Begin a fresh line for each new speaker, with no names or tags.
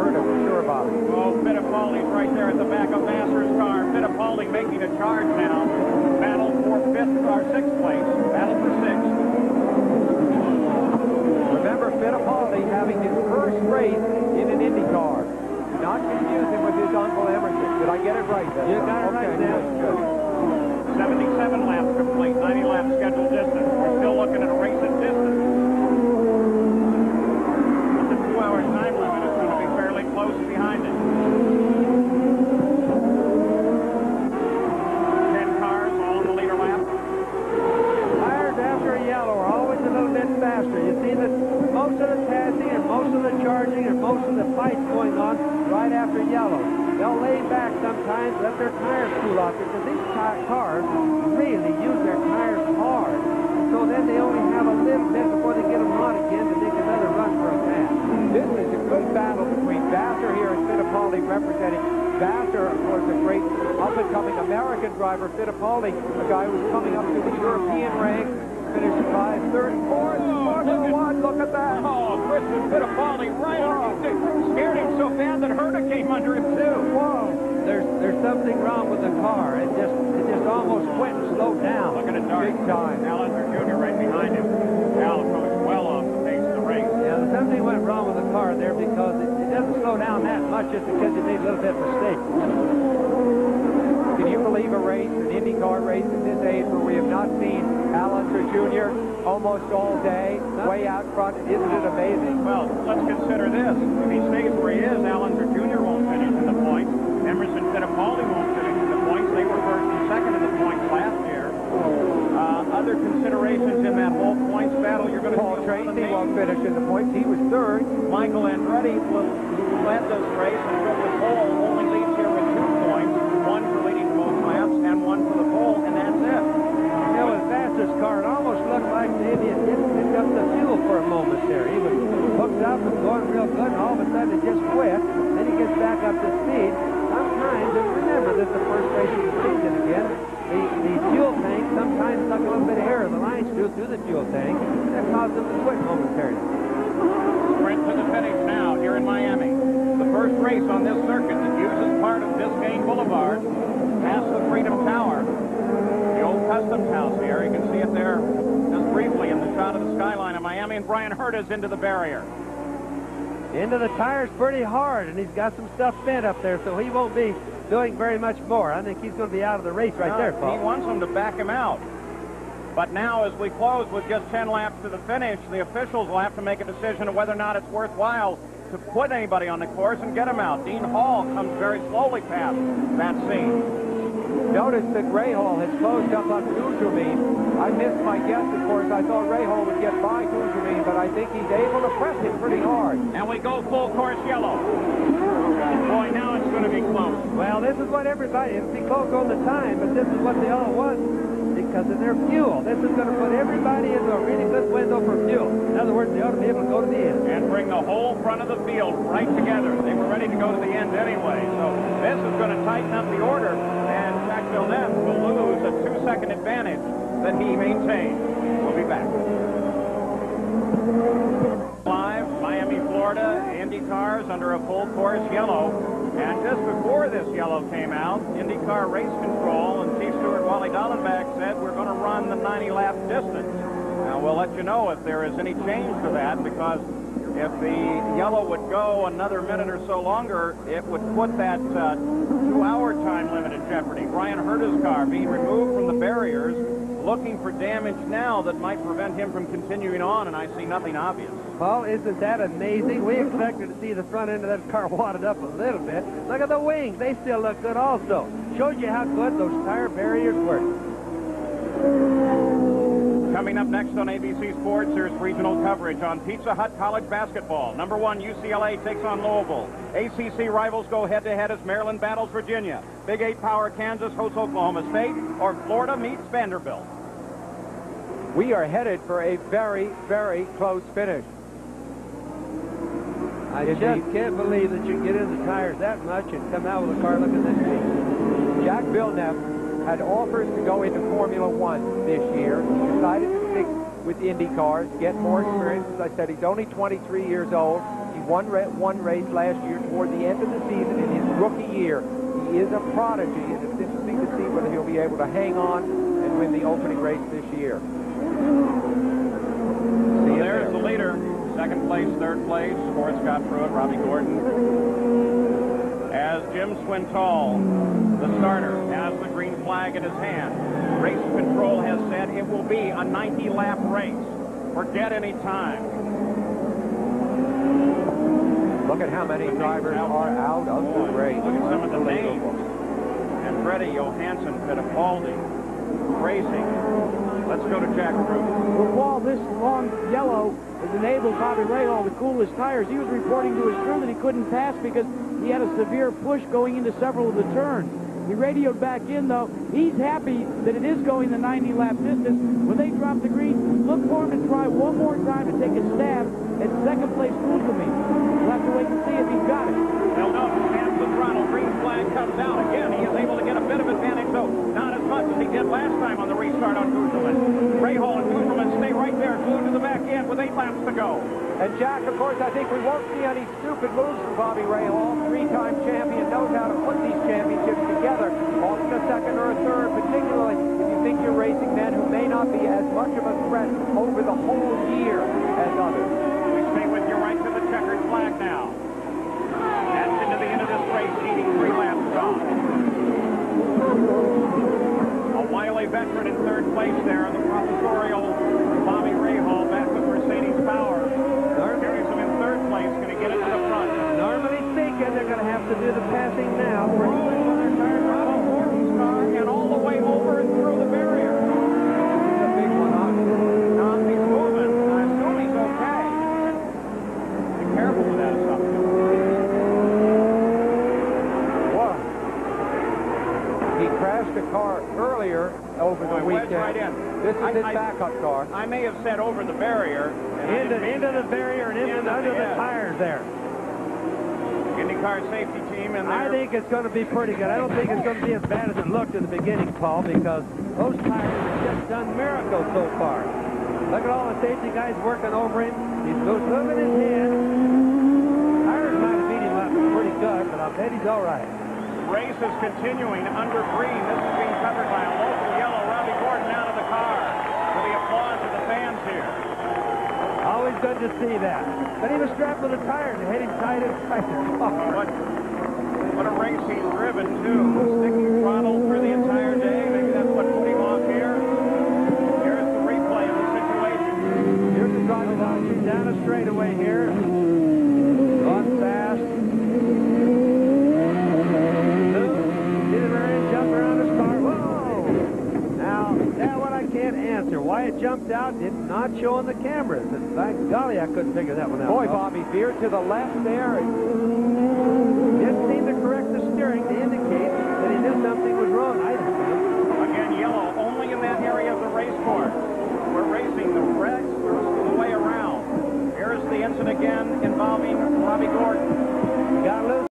Herta for sure, Bob.
Oh, Fittipaldi's right there at the back of Vassar's car. Fittipaldi making a charge now. Battle for 5th or 6th place. Battle for 6th.
Remember, Fittipaldi having his first race in an IndyCar. Do not confuse him with his uncle Emerson. Did I get it right?
You got it right, Dan.
Good.
77 laps complete, 90 laps scheduled distance. We're still looking at a race at distance. But the 2-hour time limit is going to be fairly close behind it. 10 cars all in the leader lap.
Tires after a yellow are always a little bit faster. You see that most of the passing and most of the charging and most of the fights going on right after yellow. They'll lay back sometimes, let their tires cool off, because these cars really use their tires hard. So then they only have a little bit before they get them on again to make another run for a pass.
This is a good battle between Vassar here and Fittipaldi, representing Vassar, of course, a great up-and-coming American driver. Fittipaldi, a guy who's coming up to the European ranks, finished by 3rd, 4th, Formula One. Look at that.
Oh, Christian Fittipaldi right on. Scared him so bad that Herta came under him, too.
Whoa! There's something wrong with the car. It just almost went and slowed down.
Look at it, Dark.
Big time.
Al Unser Jr. right behind him. Al goes well off the pace of the race.
Yeah, something went wrong with the car there because it doesn't slow down that much just because you made a little bit of mistake.
Can you believe a race, an IndyCar race at this age where we have not seen Al Unser Jr. almost all day, way out front? Isn't it amazing?
Well, let's consider this. If he stays where he is, Al Unser Jr. won't finish in the points. Emerson Fittipaldi won't finish in the points. They were 1st and 2nd in the points last year. Other considerations in that whole points battle, you're going to
Paul
see
Tracy won't finish in the points. He was 3rd.
Michael Andretti, who led this race and took the pole, only leads here with 2 points. 1 for leading most laps and 1 for the pole, and that's it.
You know, with Vassar's car, it almost looked like maybe it didn't pick up the fuel for a moment there. He was hooked up and going real good, and all of a sudden it just quit. Then he gets back up to speed. Sometimes, and remember this is the first race of the season again, the fuel tank sometimes suck a little bit of air of the lines through the fuel tank, and that caused them to quit momentarily.
Sprint to the finish now here in Miami. The first race on this circuit that uses part of Biscayne Boulevard past the Freedom Tower. The old Customs House here. You can see it there just briefly in the shot of the skyline of Miami, and Brian Herta's into the barrier.
Into the tires pretty hard, and he's got some stuff bent up there, so he won't be doing very much more. I think he's going to be out of the race right there, Paul.
He wants them to back him out. But now, as we close with just 10 laps to the finish, the officials will have to make a decision of whether or not it's worthwhile to put anybody on the course and get him out. Dean Hall comes very slowly past that scene.
Notice that Rahal has closed up on Gugelmin. I missed my guess, of course. I thought Rahal would get by Gugelmin, but I think he's able to press him pretty hard.
And we go full course yellow. Boy, now it's going to be close.
Well, this is what everybody, it'll be close all the time, but this is what they all want because of their fuel. This is going to put everybody into a really good window for fuel. In other words, they ought to be able to go to the end.
And bring the whole front of the field right together. They were ready to go to the end anyway. So this is going to tighten up the order, and Jacques Villeneuve will lose a 2-second advantage that he maintained. We'll be back. Live, Miami, Florida, Indy cars under a full course yellow. And just before this yellow came out, IndyCar Race Control and Chief Steward Wally Dallenbach said we're going to run the 90-lap distance. Now, we'll let you know if there is any change to that, because if the yellow would go another minute or so longer, it would put that 2-hour time limit in jeopardy. Brian Herta's car being removed from the barriers, looking for damage now that might prevent him from continuing on, and I see nothing obvious.
Paul, isn't that amazing? We expected to see the front end of that car wadded up a little bit. Look at the wings. They still look good also. Shows you how good those tire barriers work.
Coming up next on ABC Sports, there's regional coverage on Pizza Hut College basketball. Number 1, UCLA takes on Louisville. ACC rivals go head-to-head as Maryland battles Virginia. Big 8 power Kansas hosts Oklahoma State, or Florida meets Vanderbilt.
We are headed for a very, very close finish.
I just can't believe that you get in the tires that much and come out with a car looking this big.
Jacques Villeneuve had offers to go into Formula One this year. He decided to stick with Indy cars, get more experience. As I said, he's only 23 years old. He's won one race last year toward the end of the season in his rookie year. He is a prodigy, and it's interesting to see whether he'll be able to hang on and win the opening race this year.
So there's the leader. Second place, third place for Scott Pruitt, Robbie Gordon. As Jim Swintal, the starter, has the green flag in his hand. Race control has said it will be a 90-lap race. Forget any time.
Look at how many drivers are out of the race.
Look at some of the names. Andretti, Johansson, Fittipaldi, racing. Let's go to Jack Pruitt.
Well, Paul, this long yellow has enabled Bobby Rahal to cool his tires. He was reporting to his crew that he couldn't pass because he had a severe push going into several of the turns. He radioed back in, though. He's happy that it is going the 90-lap distance. When they drop the green, look for him to try one more time to take a stab at second-place Kuzumi. We'll have to wait and see if he's got it.
Held up, hands the throttle, green flag comes out. Again, he is able to get a bit of advantage, though not as much as he did last time on the restart on Kuzelman. Rahal and Kuzelman stay right there, glued to the back end with 8 laps to go.
And Jack, of course, I think we won't see any stupid moves from Bobby Rahal. Three-time champion, knows how to put these championships together, often a second or a third, particularly if you think you're racing men who may not be as much of a threat over the whole year as others.
We stay with you right to the checkered flag now. That's into the end of this race, needing 3 laps gone. A wily veteran in third place there, the professorial Bobby Rahal back with Mercedes power. Carries him in third place, going to get it to the front.
Normally speaking, they're going to have to do the passing now.
And all the way over and through the barrier.
The big one on.
He's moving. I assume he's okay. Be careful with that assumption.
What? He crashed a car earlier over the weekend.
Right in.
This is his backup car.
I may have said over the barrier.
Into the barrier and under the tires there.
IndyCar safety team in there.
I think it's going to be pretty good. I don't think it's going to be as bad as it looked in the beginning, Paul, because those tires have just done miracles so far. Look at all the safety guys working over him. He's moving his hand. Tires might have beat him up pretty good, but I'll bet he's all right.
Race is continuing under green. This is being covered by a local yellow. Robbie Gordon out of the car for the applause of the fans here.
Always good to see that. But he was strapped with the tires and hit him tight inside the car.
What a race he's driven, too. Sticking throttle for the entire day. Maybe that's what put him off here. Here's the replay of the situation.
Here's the driver down a straightaway here. Going fast. Did a very jump around his car. Whoa! Now, that one I can't answer. Why it jumped out, it's not showing the cameras. By golly, I couldn't figure that one out.
Boy, Bobby veered to the left there.